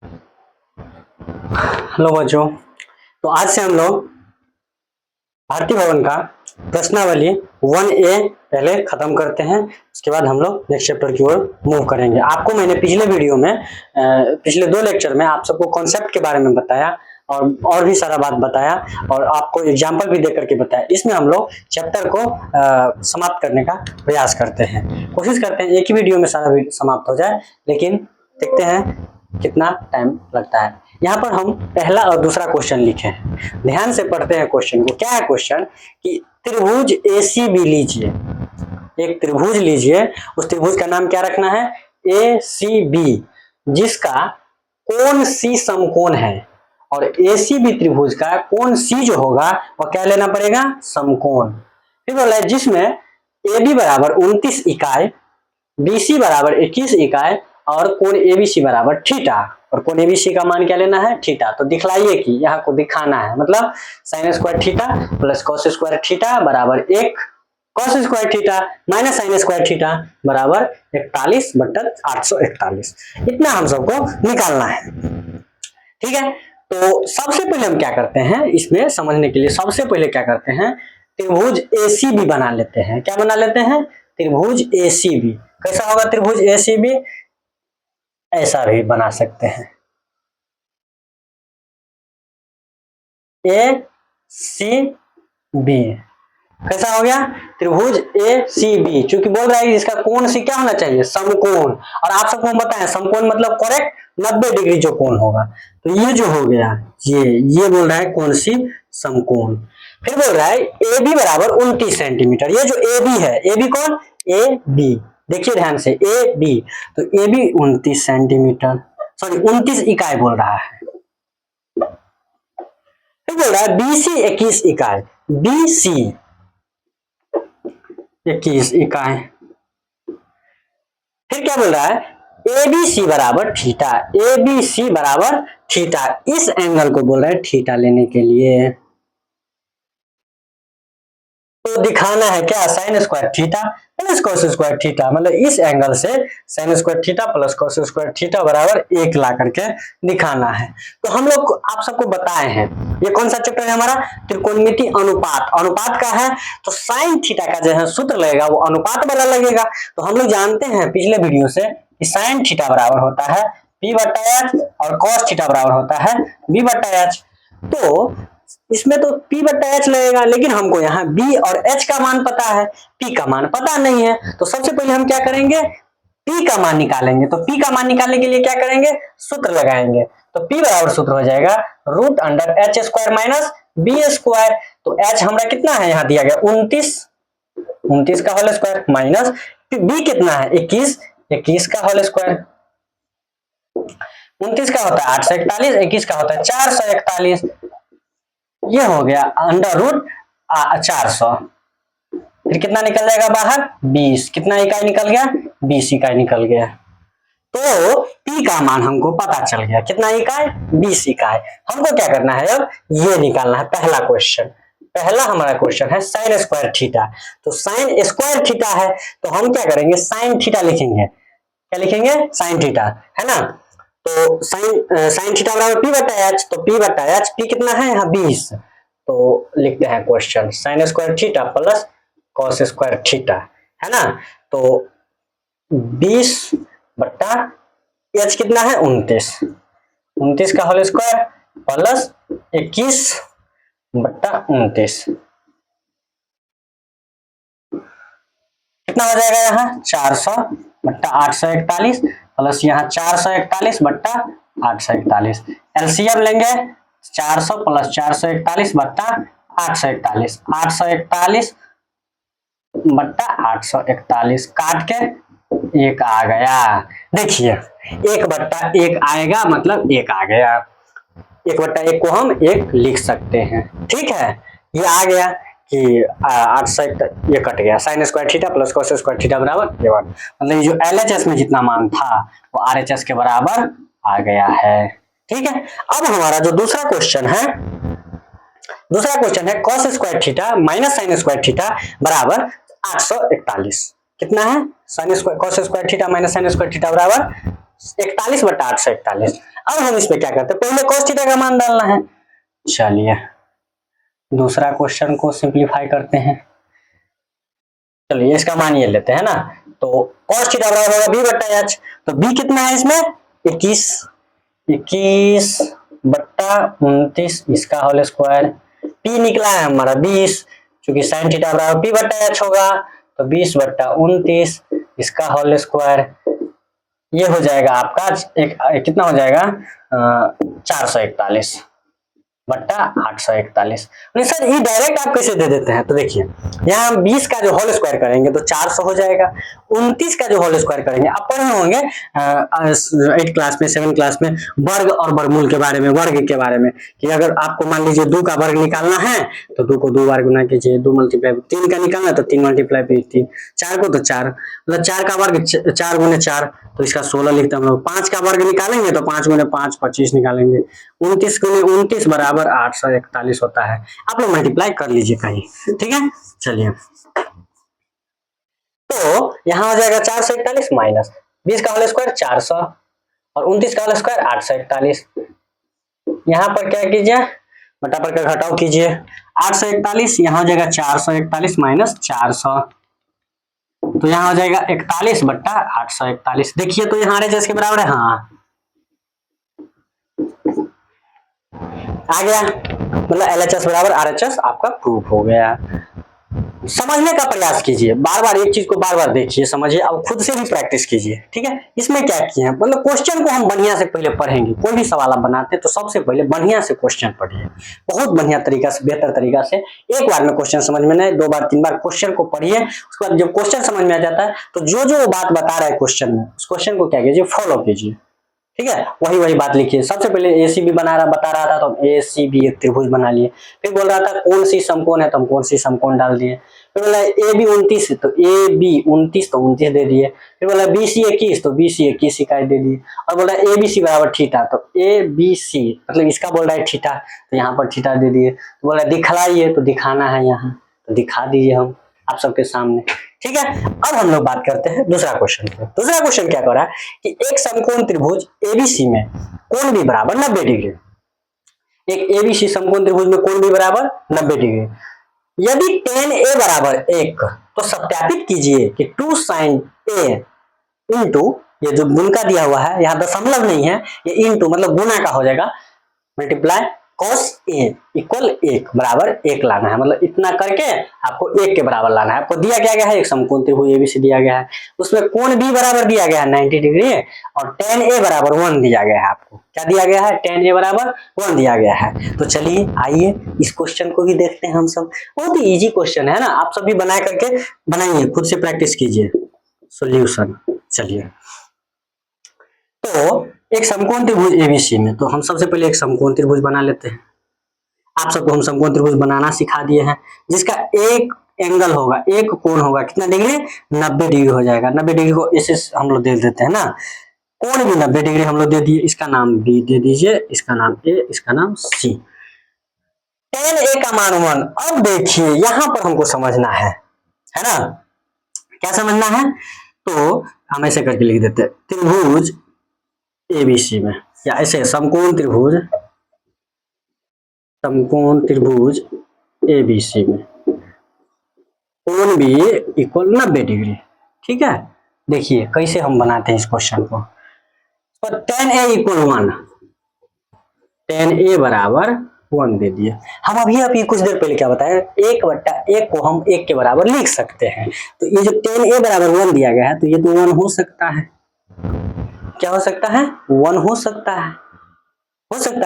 Hello बच्चों, तो आज से हम लोग भारतीय भवन का प्रश्नावली 1A पहले खत्म करते हैं। उसके बाद हम लोग नेक्स्ट चैप्टर की ओर मूव करेंगे। आपको मैंने पिछले वीडियो में पिछले 2 लेक्चर में आप सबको कॉन्सेप्ट के बारे में बताया और भी सारा बात बताया और आपको एग्जाम्पल भी दे करके बताया। इसमें हम लोग चैप्टर को समाप्त करने का प्रयास करते हैं, कोशिश करते हैं एक ही वीडियो में सारा समाप्त हो जाए, लेकिन देखते हैं कितना टाइम लगता है। यहाँ पर हम पहला और दूसरा क्वेश्चन लिखे हैं, ध्यान से पढ़ते हैं क्वेश्चन को। क्या है क्वेश्चन कि त्रिभुज ACB लीजिए, एक त्रिभुज लीजिए, उस त्रिभुज का नाम क्या रखना है, ACB, जिसका कोण C समकोण है, और ACB त्रिभुज का कोण C जो होगा वह क्या लेना पड़ेगा, समकोण। फिर बोला है जिसमें AB बराबर 29 इकाई, BC बराबर 21 इकाई और कोण ABC बराबर थीटा, और कोण ABC का मान क्या लेना है, थीटा। तो दिखलाइए कि यहाँ को दिखाना है, मतलब sine square theta plus cos square theta बराबर 1 cos square theta minus sine square theta बराबर 41/841। इतना हम सबको निकालना है, ठीक है। तो सबसे पहले हम क्या करते हैं, इसमें समझने के लिए सबसे पहले क्या करते हैं, त्रिभुज ACB बना लेते हैं। क्या बना लेते हैं, त्रिभुज ACB। कैसा होगा त्रिभुज ACB, ऐसा भी बना सकते हैं, ACB। कैसा हो गया त्रिभुज ACB, क्योंकि बोल रहा है इसका कोण से क्या होना चाहिए, समकोण। और आप सबको बताएं समकोण मतलब करेक्ट 90 डिग्री जो कोण होगा। तो ये जो हो गया ये बोल रहा है कौन सी, समकोण। फिर बोल रहा है AB बराबर 29 सेंटीमीटर। ये जो AB है, AB कौन, AB, देखिए ध्यान से AB, तो AB 29 सेंटीमीटर, सॉरी 29 इकाई बोल रहा है। फिर बोल रहा है BC 21 इकाई, BC 21 इकाई। फिर क्या बोल रहा है ABC बराबर थीटा, ABC बराबर थीटा, इस एंगल को बोल रहा है थीटा लेने के लिए। तो दिखाना है क्या, sine square theta plus cos square theta, मतलब इस एंगल से sine square theta plus cos square theta बराबर 1 ला करके दिखाना है। तो हम लोग आप सबको बताए हैं, ये कौन सा चैप्टर है हमारा, त्रिकोणमिति अनुपात। अनुपात का है तो साइन थीटा का जो है सूत्र लगेगा वो अनुपात वाला लगेगा। तो हम लोग जानते हैं पिछले वीडियो से कि साइन थीटा बराबर होता है P/H और कॉस थीटा बराबर होता है B/H। तो इसमें तो P/H लगेगा, लेकिन हमको यहाँ B और H का मान पता है, P का मान पता नहीं है। तो सबसे पहले हम क्या करेंगे, P का मान निकालेंगे। तो P का मान निकालने के लिए क्या करेंगे, सूत्र लगाएंगे। तो P बराबर सूत्र हो जाएगा √H square minus B square. तो H हमारा कितना है, यहाँ दिया गया 29 का होल स्क्वायर माइनस B कितना है 21 का होल स्क्वायर। 29 का होता है 841, 21 का होता है 441, ये हो गया √400। फिर कितना निकल जाएगा बाहर, 20। कितना इकाई निकल गया, 20 इकाई निकल गया। तो P का मान हमको पता चल गया, कितना इकाई, 20 इकाई। हमको क्या करना है, अब ये निकालना है पहला क्वेश्चन। पहला हमारा क्वेश्चन है साइन स्क्वायर थीटा। तो साइन स्क्वायर थीटा है तो हम क्या करेंगे, साइन थीटा लिखेंगे। क्या लिखेंगे, साइन थीटा, है ना। तो साइन थीटा बराबर P/H, तो P/H P कितना है यहाँ 20। तो लिखते हैं question sine square theta plus cos square theta, है ना। तो 20/H कितना है 29 का होल स्क्वायर प्लस 21/29 कितना हो जाएगा, यहाँ 400/841 प्लस यहाँ 441/841। एलसीएम लेंगे 400 प्लस 441/841, 841/841 काट के 1 आ गया। देखिए 1/1 आएगा, मतलब 1 आ गया। 1/1 को हम 1 लिख सकते हैं, ठीक है। ये आ गया कि 800 ये कट गया, sine square theta plus cos square theta बराबर ये बात, मतलब जो LHS में जितना मान था वो RHS के बराबर आ गया है, ठीक है। अब हमारा जो दूसरा क्वेश्चन है cos square theta minus sine square theta बराबर 841। कितना है, sine square cos square theta minus sine square theta बराबर 41 बटा 841। अब हम इसमें क्या करते हैं, पहले cos थीटा का मान डालना है। चलिए दूसरा क्वेश्चन को सिंप्लीफाई करते हैं। चलिए इसका मान ये लेते हैं ना, तो cos थीटा बराबर होगा b बट्टा h। तो b कितना है इसमें 21 बट्टा 29, इसका होल स्क्वायर। p निकला है हमारा 20, क्योंकि sin थीटा बराबर p बट्टा h होगा, तो 20 बट्टा 29 इसका होल स्क्वायर। ये हो जाएगा आपका कितना हो जाएगा 441 बट्टा 841। सर ये डायरेक्ट आप कैसे दे देते हैं, तो देखिए यहाँ हम 20 का जो होल स्क्वायर करेंगे तो 400 हो जाएगा, 29 का जो होल स्क्वायर करेंगे, आप पढ़े होंगे 8 क्लास में 7 क्लास में वर्ग और वर्गमूल के बारे में, वर्ग के बारे में, कि अगर आपको मान लीजिए 2 का वर्ग निकालना है तो 2 को 2 बार गुना कीजिए, 2 मल्टीप्लाई, 3 का निकालना है तो 3 मल्टीप्लाई 3, 4 को तो 4, मतलब 4 का वर्ग 4 गुने 4, तो इसका 16 लिखते हैं हम लोग। 5 का वर्ग निकालेंगे तो 5 गुने 5 25 निकालेंगे, 29 गुने 29 बराबर 841 होता है। आप लोग मल्टीप्लाई कर लीजिए कहीं, ठीक है। चलिए तो यहाँ हो जाएगा 441 माइनस 20 का होल स्क्वायर 400 और 29 का होल स्क्वायर 841। यहाँ पर क्या कीजिए, बटा पर का घटाव कीजिए, 841 यहाँ हो जाएगा 441 माइनस 400, तो यहाँ हो जाएगा 41 बट्टा 841। देखिए तो यहाँ RHS के बराबर है, हाँ आ गया, मतलब LHS बराबर RHS आपका प्रूफ हो गया। समझने का प्रयास कीजिए, बार बार एक चीज को बार बार देखिए, समझिए, अब खुद से भी प्रैक्टिस कीजिए, ठीक है। इसमें क्या किए हैं, मतलब क्वेश्चन को हम बढ़िया से पहले पढ़ेंगे। कोई भी सवाल आप बनाते हैं तो सबसे पहले बढ़िया से क्वेश्चन पढ़िए, बहुत बढ़िया तरीका से, बेहतर तरीका से। एक बार में क्वेश्चन समझ में नहीं, 2 बार 3 बार क्वेश्चन को पढ़िए, उसके बाद जब क्वेश्चन समझ में आ जाता है तो जो जो बात बता रहा है क्वेश्चन में, उस क्वेश्चन को क्या कीजिए, फॉलो कीजिए, ठीक है। वही बात लिखिए। सबसे पहले ACB बता रहा था तो हम ACB एक त्रिभुज बना लिए, फिर बोल रहा था कौन सी समकोण है तो हम कौन सी समकोण डाल दिए, फिर बोला AB 29 तो AB 29 तो 29 दे दिए, फिर बोला BC 21 तो BC 21 इकाई दे दिए, और बोला ABC बराबर थीटा तो ABC मतलब इसका बोल रहा है थीटा, तो यहाँ पर थीटा दे दिए। तो बोला दिखलाइए तो दिखाना है यहाँ, तो दिखा दीजिए हम आप सबके सामने, ठीक है। अब हम लोग बात करते हैं दूसरा क्वेश्चन पे। दूसरा क्वेश्चन क्या कर रहा है कि एक समकोण त्रिभुज ABC में कोण भी बराबर 90 डिग्री, एक ABC समकोण त्रिभुज में कोण भी बराबर 90 डिग्री, यदि tan A बराबर 1 तो सत्यापित कीजिए कि 2 sin A इंटू, ये जो गुण का दिया हुआ है, यहाँ दशमलव नहीं है, ये इंटू मतलब गुना का हो जाएगा, मल्टीप्लाई cos A इक्वल 1 बराबर 1 लाना है, मतलब इतना करके आपको 1 के बराबर लाना है। आपको दिया क्या गया है, एक समकोण त्रिभुज ABC दिया गया है, उसमें कोण B बराबर दिया गया है 90 डिग्री, और tan A बराबर 1 दिया गया है। आपको क्या दिया गया है, tan A बराबर 1 दिया गया है। तो चलिए आइए इस क्वेश्चन को भी देखते हैं हम सब। बहुत ही इजी क्वेश्चन है ना, आप सब भी बना करके बनाइए, खुद से प्रैक्टिस कीजिए सोल्यूशन। चलिए तो एक समकोण त्रिभुज ABC में, तो हम सबसे पहले एक समकोण त्रिभुज बना लेते हैं। आप सबको हम समकोण त्रिभुज बनाना सिखा दिए हैं, जिसका एक एंगल होगा, एक कोण होगा, कितना डिग्री, 90 डिग्री हो जाएगा। 90 डिग्री को इसे हम लोग दे देते हैं ना, कोण भी 90 डिग्री हम लोग दे दिए, इसका नाम B दे दीजिए, इसका नाम A, इसका नाम C। tan A का मान 1। अब देखिए यहाँ पर हमको समझना है ना, क्या समझना है, तो हम ऐसे करके लिख देते हैं, त्रिभुज ABC में, या ऐसे समकोण त्रिभुज ABC में कोण भी इक्वल 90 डिग्री, ठीक है। देखिए कैसे हम बनाते हैं इस क्वेश्चन को, तो tan A equal 1, tan A बराबर 1 दे दिए। हम अभी कुछ देर पहले क्या बताया, 1/1 को हम 1 के बराबर लिख सकते हैं, तो ये जो tan A बराबर 1 दिया गया है, तो ये तो 1 हो सकता है, क्या हो सकता है, 1 हो सकता है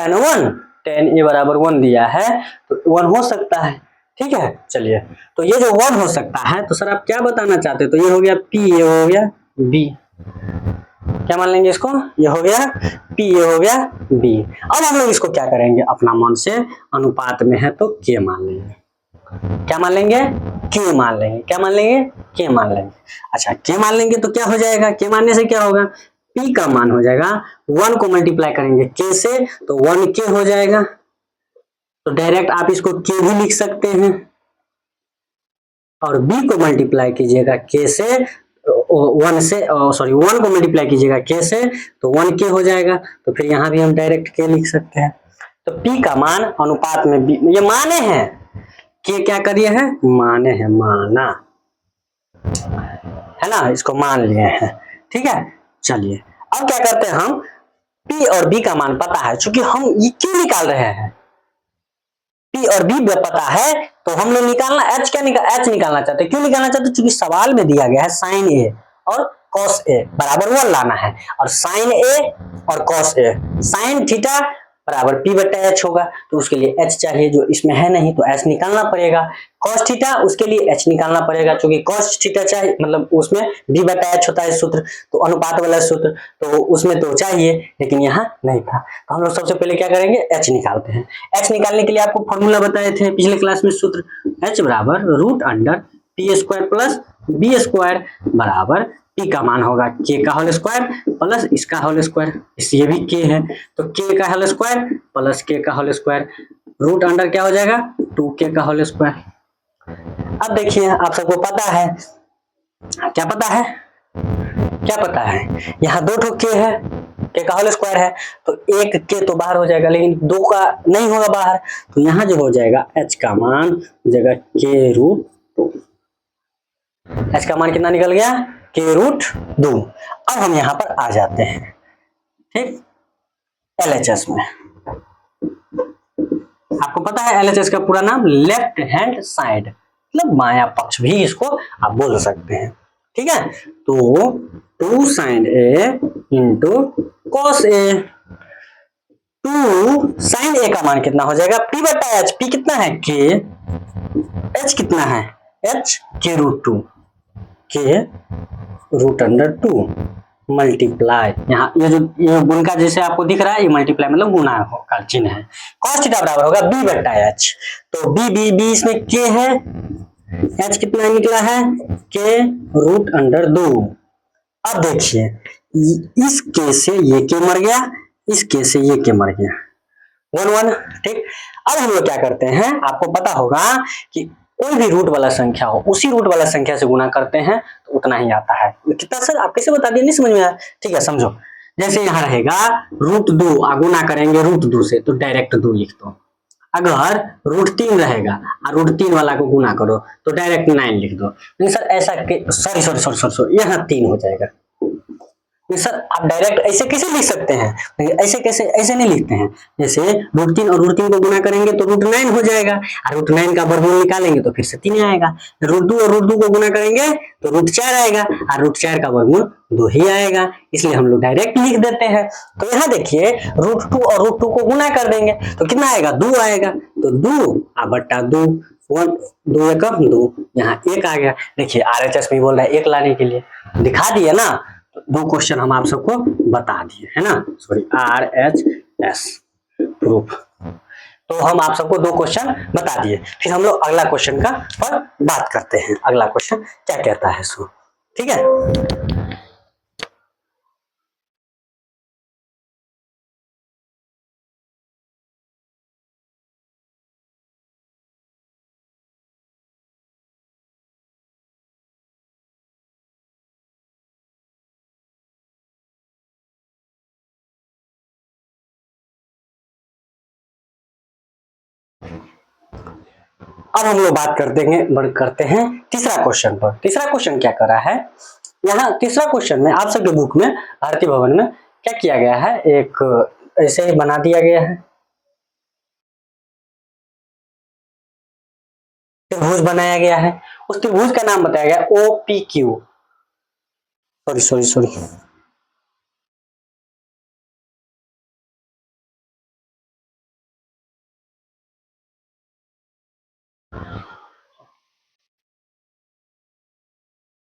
ना 1, tan A बराबर 1 दिया है तो 1 हो सकता है, ठीक है। चलिए तो ये जो 1 हो सकता है, तो सर आप क्या बताना चाहते हैं, तो ये हो गया P, ये हो गया B, क्या मान लेंगे इसको, ये हो गया P, ये हो गया B। अब हम लोग इसको क्या करेंगे, अपना मन से, अनुपात में है तो K मान लेंगे, क्या मान लेंगे, K मान लेंगे, क्या मान लेंगे, K मान लेंगे। अच्छा K मान लेंगे तो क्या हो जाएगा, K मानने से क्या होगा, P का मान हो जाएगा, 1 को मल्टीप्लाई करेंगे K से तो 1K हो जाएगा, तो डायरेक्ट आप इसको K भी लिख सकते हैं, और B को मल्टीप्लाई कीजिएगा K से, वन से सॉरी 1 को मल्टीप्लाई कीजिएगा के से तो 1k हो जाएगा। तो फिर यहाँ भी हम डायरेक्ट k लिख सकते हैं। तो p का मान अनुपात में b, ये माने हैं k क्या करिए है माने हैं, माना है ना, इसको मान लिए हैं। ठीक है, चलिए अब क्या करते हैं हम p और b का मान पता है, चूंकि हम ये क्यों निकाल रहे हैं, p और b पता है तो हम लोग निकालना h निकालना चाहते हैं। क्यों निकालना चाहते हैं, चूंकि सवाल में दिया गया है sin a और cos a बराबर 1 लाना है, और sin a और cos a sin थीटा बराबर p बटा h होगा, तो उसके लिए h चाहिए जो इसमें है नहीं, तो h निकालना पड़ेगा। cos थीटा उसके लिए h निकालना पड़ेगा, क्योंकि cos थीटा चाहिए, मतलब उसमें b बटा h होता है सूत्र, तो अनुपात वाला सूत्र, तो उसमें तो चाहिए लेकिन यहाँ नहीं था। तो हम लोग सबसे पहले क्या करेंगे, h निकालते हैं। h निकालने के लिए आपको फॉर्मूला बताए थे पिछले क्लास में, सूत्र h बराबर root under p square plus b square बराबर p का मान होगा k का होल स्क्वायर प्लस इसका होल स्क्वायर, ये भी k है तो k का होल स्क्वायर प्लस k का होल स्क्वायर, रूट अंडर क्या हो जाएगा 2k का होल स्क्वायर। अब देखिए आप सबको पता है, क्या पता है, क्या पता है, यहाँ 2 ठो k है, k का होल स्क्वायर है, तो एक k तो बाहर हो जाएगा लेकिन 2 का नहीं होगा बाहर, तो यहाँ जो हो जाएगा h का मान हो जाएगा k रूट 2। h का मान कितना निकल गया, k रूट 2। अब हम यहाँ पर आ जाते हैं, ठीक, LHS में। आपको पता है LHS का पूरा नाम लेफ्ट हैंड साइड, मतलब बायां पक्ष भी इसको आप बोल सकते हैं। ठीक है, तो 2 sin a into cos a, 2 sin a का मान कितना हो जाएगा p बटा h, p कितना है k, h कितना है h, k root 2, k root under 2 multiply, यहाँ ये जो ये गुण का जैसे आपको दिख रहा है, ये मल्टीप्लाई मतलब गुना का चिन्ह है। cos थीटा बराबर होगा b बटा h, तो b इसमें k है, h कितना निकला है k रूट अंडर 2। अब देखिए इस k से ये k मर गया, इस k से ये k मर गया, 1 1। ठीक, अब हम लोग क्या करते हैं, आपको पता होगा कि कोई भी रूट वाला संख्या हो उसी रूट वाला संख्या से गुना करते हैं तो उतना ही आता है। कितना सर आप कैसे बता दिए, नहीं समझ में आया, ठीक है समझो। जैसे यहाँ रहेगा रूट 2 गुना करेंगे रूट 2 से तो डायरेक्ट 2 लिख दो, अगर रूट 3 रहेगा और रूट 3 वाला को गुना करो तो डायरेक्ट 9 लिख दो। नहीं सर ऐसा सॉरी यहाँ 3 हो जाएगा, सर आप डायरेक्ट ऐसे कैसे लिख सकते हैं, ऐसे कैसे, ऐसे नहीं लिखते हैं। जैसे रूट 3 और रूट 3 को गुना करेंगे तो रूट 9 हो जाएगा, और रूट 9 का वर्गमूल निकालेंगे तो फिर से 3 आएगा। रूट 2 और रूट 2 को गुना करेंगे तो रूट 4 आएगा, और रूट 4 का वर्गमूल 2 ही आएगा, इसलिए हम लोग डायरेक्ट लिख देते हैं। तो यहाँ देखिए रूट 2 और रूट 2 को गुना कर देंगे तो कितना आएगा 2 आएगा, तो 2 बटा 2 1 2 एक 2, यहाँ 1 आ गया। देखिए RHS में बोल रहा है 1 लाने के लिए, दिखा दिए ना, तो 2 क्वेश्चन हम आप सबको बता दिए है ना, सॉरी RHS प्रूफ, तो हम आप सबको 2 क्वेश्चन बता दिए। फिर हम लोग अगला क्वेश्चन का पर बात करते हैं, अगला क्वेश्चन क्या कहता है सो, ठीक है। अब हम लोग बात करते हैं तीसरा क्वेश्चन पर। तीसरा क्वेश्चन क्या कर रहा है, यहाँ तीसरा क्वेश्चन में आप सबके बुक में भारतीय भवन में क्या किया गया है, एक ऐसे ही बना दिया गया है, त्रिभुज बनाया गया है। उस त्रिभुज का नाम बताया गया OPQ, सॉरी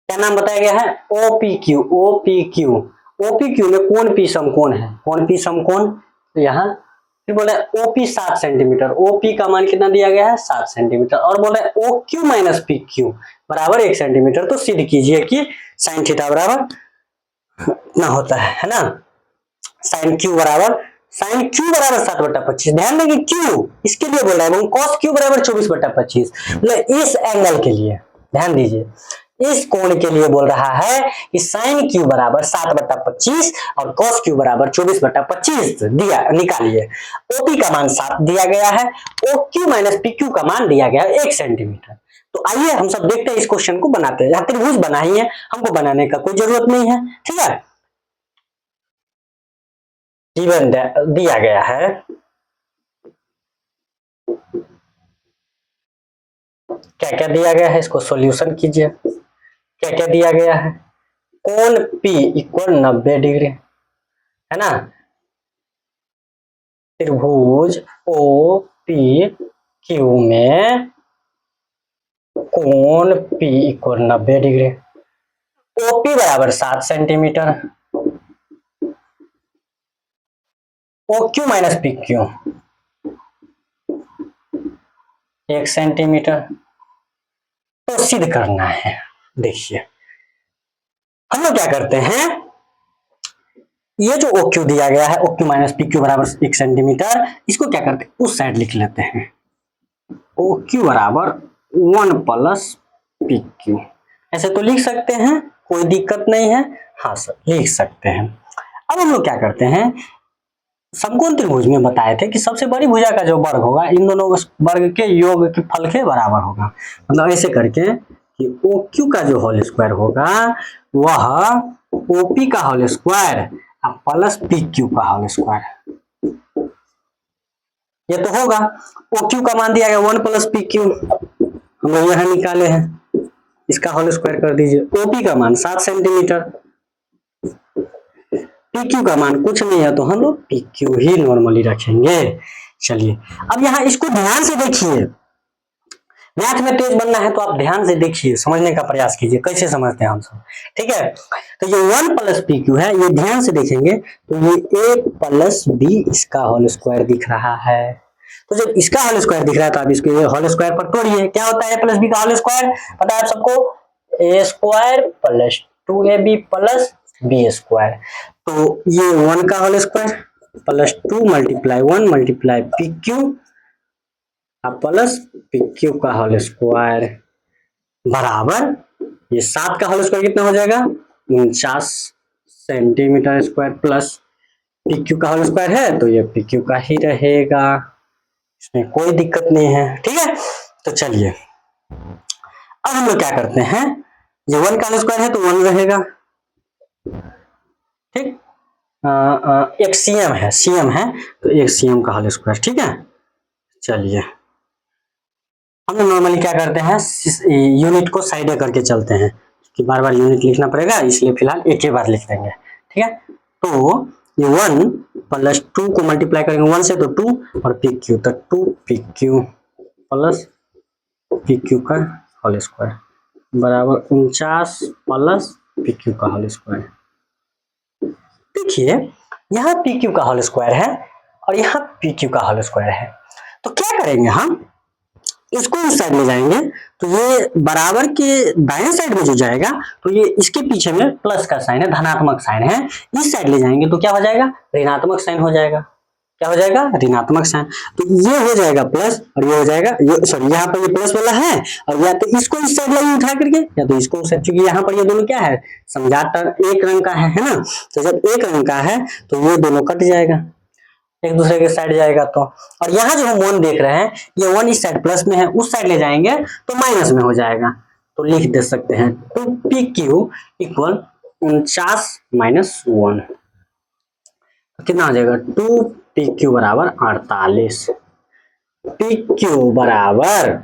क्या नाम बताया गया है OPQ में कौन पी समकोण है, कौन पी समकोण, तो यहाँ फिर बोले OP 7 सेंटीमीटर, OP का मान कितना दिया गया है 7 सेंटीमीटर, और बोले OQ माइनस PQ बराबर 1 सेंटीमीटर। तो सिद्ध कीजिए कि साइन थीटा बराबर ना होता है ना, साइन Q बराबर 7/25। ध्यान देंगे Q इसके लिए बोल रहा है, cos Q बराबर 24/25, मतलब इस एंगल के लिए ध्यान दीजिए, इस कोण के लिए बोल रहा है कि साइन क्यू बराबर 7/25 और कॉस क्यू बराबर 24/25 दिया, निकालिए। ओपी का मान 7 दिया गया है, ओक्यू माइनस पीक्यू का मान दिया गया है 1 सेंटीमीटर। तो आइए हम सब देखते हैं इस क्वेश्चन को बनाते हैं। त्रिभुज बना ही है, हमको बनाने का कोई जरूरत नहीं है, ठीक है। गिवन दिया गया है, क्या क्या दिया गया है, इसको सॉल्यूशन कीजिए। क्या क्या दिया गया है, कोण P इक्वल 90 डिग्री, है ना। त्रिभुज OPQ में कोण P इक्वल 90 डिग्री, OP बराबर 7 centimetre, OQ minus PQ 1 centimetre. तो सिद्ध करना है। देखिए हम लोग क्या करते हैं, ये जो OQ दिया गया है, OQ माइनस PQ बराबर 1 सेंटीमीटर, इसको क्या करते हैं, उस साइड लिख लेते हैं। OQ बराबर 1 प्लस PQ, ऐसे तो लिख सकते हैं, कोई दिक्कत नहीं है। हाँ सर, लिख सकते हैं। अब हम लोग क्या करते हैं, समकोण त्रिभुज में बताए थे कि सबसे बड़ी भुजा का जो वर्ग होगा इन दोनों वर्ग के योग के फल के बराबर होगा। मतलब ऐसे करके कि OQ का जो होल स्क्वायर होगा वह OP का होल स्क्वायर प्लस PQ का होल स्क्वायर, ये तो होगा। OQ का मान दिया गया 1 प्लस PQ, हम लोग यहाँ निकाले हैं, इसका होल स्क्वायर कर दीजिए। OP का मान 7 सेंटीमीटर, PQ का मान कुछ नहीं है तो हम लोग PQ ही नॉर्मली रखेंगे। चलिए अब यहाँ इसको ध्यान से देखिए, मैथ में तेज बनना है तो आप ध्यान से देखिए, समझने का प्रयास कीजिए कैसे समझते हैं हम सब, ठीक है। तो ये 1 प्लस PQ है, ये ध्यान से देखेंगे तो ये A प्लस B इसका होल स्क्वायर दिख रहा है। तो जब इसका होल स्क्वायर दिख रहा है तो आप इसके होल स्क्वायर पर तोड़िए, क्या होता है A प्लस B का होल स्क्वायर, पता है आप सबको, A square plus 2AB plus B square. तो ये 1 का whole square plus 2 multiply 1 multiply PQ plus PQ का होल स्क्वायर बराबर ये 7 का होल स्क्वायर कितना हो जाएगा, 49 सेंटीमीटर स्क्वायर प्लस PQ का होल स्क्वायर है तो ये PQ का ही रहेगा, इसमें कोई दिक्कत नहीं है, ठीक है। तो चलिए अब हम लोग क्या करते हैं, ये 1 का होल स्क्वायर है तो 1 रहेगा, ठीक। एक CM है तो एक CM का होल स्क्वायर, ठीक है। चलिए हम लोग नॉर्मली क्या करते हैं, यूनिट को साइड करके चलते हैं कि बार बार यूनिट लिखना पड़ेगा, इसलिए फिलहाल एक ही बार लिख देंगे, ठीक है। तो ये 1 प्लस 2 को मल्टीप्लाई करेंगे 1 से तो 2 और PQ तो 2PQ प्लस PQ का होल स्क्वायर बराबर 49 प्लस PQ का होल स्क्वायर। देखिए यहाँ PQ का होल स्क्वायर है और यहाँ PQ का होल स्क्वायर है, तो क्या करेंगे हम, इसको इस साइड ले जाएंगे तो ये बराबर के दाएं साइड में जो जाएगा तो ये इसके पीछे में प्लस का साइन है, धनात्मक साइन है, इस साइड ले जाएंगे तो क्या हो जाएगा, ऋणात्मक साइन हो जाएगा। क्या हो जाएगा, ऋणात्मक साइन। तो ये हो जाएगा प्लस और ये हो जाएगा, ये सॉरी यहाँ पर ये प्लस वाला है और या तो इसको इस साइड लाइए उठा करके या तो इसको उस साइड, क्योंकि यहाँ पर ये दोनों क्या है, समझाता एक रंग का है ना। तो जब एक रंग का है तो ये दोनों कट जाएगा, एक दूसरे के साइड जाएगा तो, और यहाँ जो हम 1 देख रहे हैं ये 1 इस साइड प्लस में है, उस साइड ले जाएंगे तो माइनस में हो जाएगा। तो लिख दे सकते हैं 2PQ इक्वल 49 माइनस 1, कितना हो जाएगा, 2PQ बराबर 48, PQ बराबर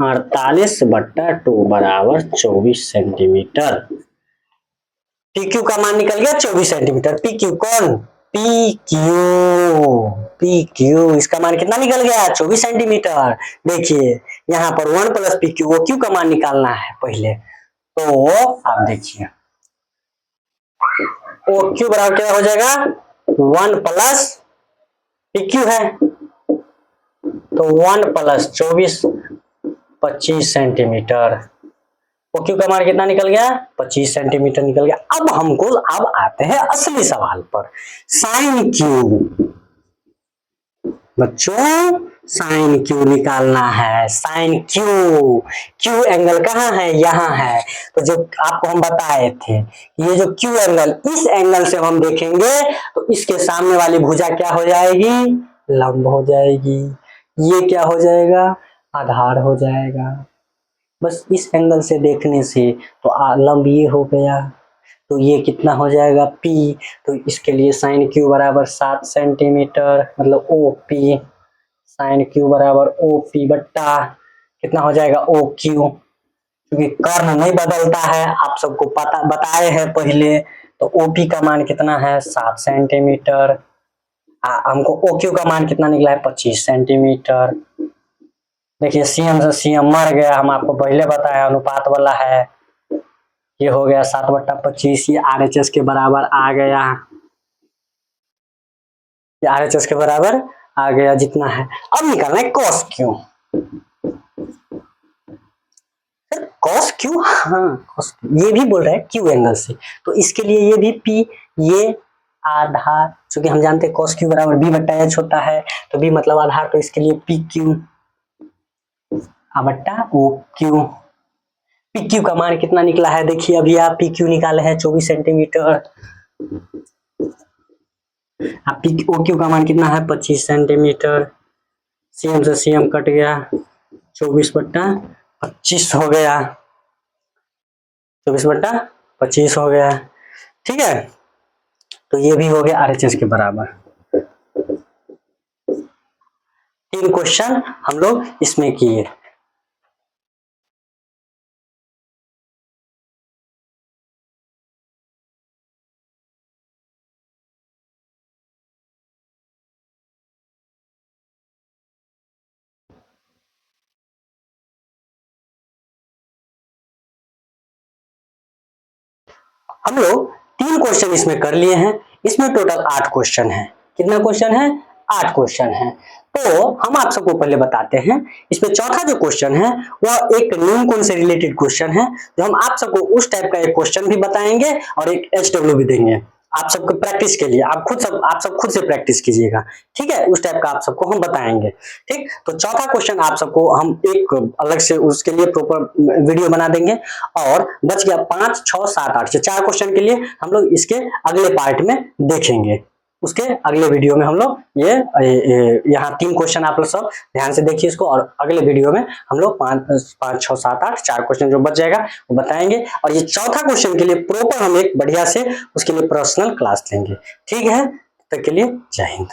48/2 बराबर 24 सेंटीमीटर। PQ का मान निकल गया 24 सेंटीमीटर। PQ कौन, PQ इसका मान कितना निकल गया, 24 सेंटीमीटर। देखिए यहाँ पर 1 प्लस PQ, OQ का मान निकालना है पहले, तो आप देखिए OQ बराबर क्या हो जाएगा, 1 प्लस PQ है तो 1 प्लस 24 25 सेंटीमीटर। OQ का मान कितना निकल गया, 25 सेंटीमीटर निकल गया। अब आते हैं असली सवाल पर, साइन क्यू। बच्चों साइन क्यू निकालना है। साइन क्यू, क्यू एंगल कहाँ है, यहाँ है। तो जो आपको हम बताए थे, ये जो क्यू एंगल, इस एंगल से हम देखेंगे तो इसके सामने वाली भुजा क्या हो जाएगी, लंब हो जाएगी। ये क्या हो जाएगा, आधार हो जाएगा। बस इस एंगल से देखने से तो लंब ये हो गया, तो ये कितना हो जाएगा P। तो इसके लिए साइन क्यू बराबर 7 सेंटीमीटर, मतलब OP, साइन क्यू बराबर OP बट्टा कितना हो जाएगा OQ, क्योंकि कर्ण नहीं बदलता है, आप सबको पता बताए हैं पहले। तो OP का मान कितना है, 7 सेंटीमीटर। हमको OQ का मान कितना निकला है, 25 सेंटीमीटर। देखिए CM से CM मर गया, हम आपको पहले बताया अनुपात वाला है। ये हो गया 7/25, ये RHS के बराबर आ गया, ये RHS के बराबर आ गया जितना है। अब निकालना है cos क्यू। cos क्यू, हाँ cos ये भी बोल रहा है क्यू एंगल से, तो इसके लिए ये भी P, ये आधार, क्योंकि हम जानते हैं cos क्यू बराबर B/H होता है, तो B मतलब आधार, तो इसके लिए PQ बट्टा OQ। PQ का मान कितना निकला है, देखिए अभी आप PQ निकाले हैं 24 सेंटीमीटर। आप OQ का मान कितना है, 25 सेंटीमीटर। CM से CM कट गया, 24/25 हो गया, 24/25 हो गया। ठीक है, तो ये भी हो गया RHS के बराबर। 3 क्वेश्चन हम लोग इसमें किए। हम लोग 3 क्वेश्चन इसमें कर लिए हैं। इसमें टोटल 8 क्वेश्चन है। कितना क्वेश्चन है, 8 क्वेश्चन है। तो हम आप सबको पहले बताते हैं, इसमें चौथा जो क्वेश्चन है वह एक न्यून कोण से रिलेटेड क्वेश्चन है, जो हम आप सबको उस टाइप का एक क्वेश्चन भी बताएंगे और एक HW भी देंगे आप सबको प्रैक्टिस के लिए। आप सब खुद से प्रैक्टिस कीजिएगा, ठीक है। उस टाइप का आप सबको हम बताएंगे, ठीक। तो चौथा क्वेश्चन आप सबको हम एक अलग से उसके लिए प्रॉपर वीडियो बना देंगे। और बच गया 5, 6, 7, 8 4 क्वेश्चन के लिए हम लोग इसके अगले पार्ट में देखेंगे। उसके अगले वीडियो में हम लोग ये यहाँ 3 क्वेश्चन आप लोग सब ध्यान से देखिए इसको, और अगले वीडियो में हम लोग 5, 6, 7, 8 4 क्वेश्चन जो बच जाएगा वो बताएंगे। और ये चौथा क्वेश्चन के लिए प्रॉपर हम एक बढ़िया से उसके लिए पर्सनल क्लास लेंगे, ठीक है। तब तक के लिए जय हिंद।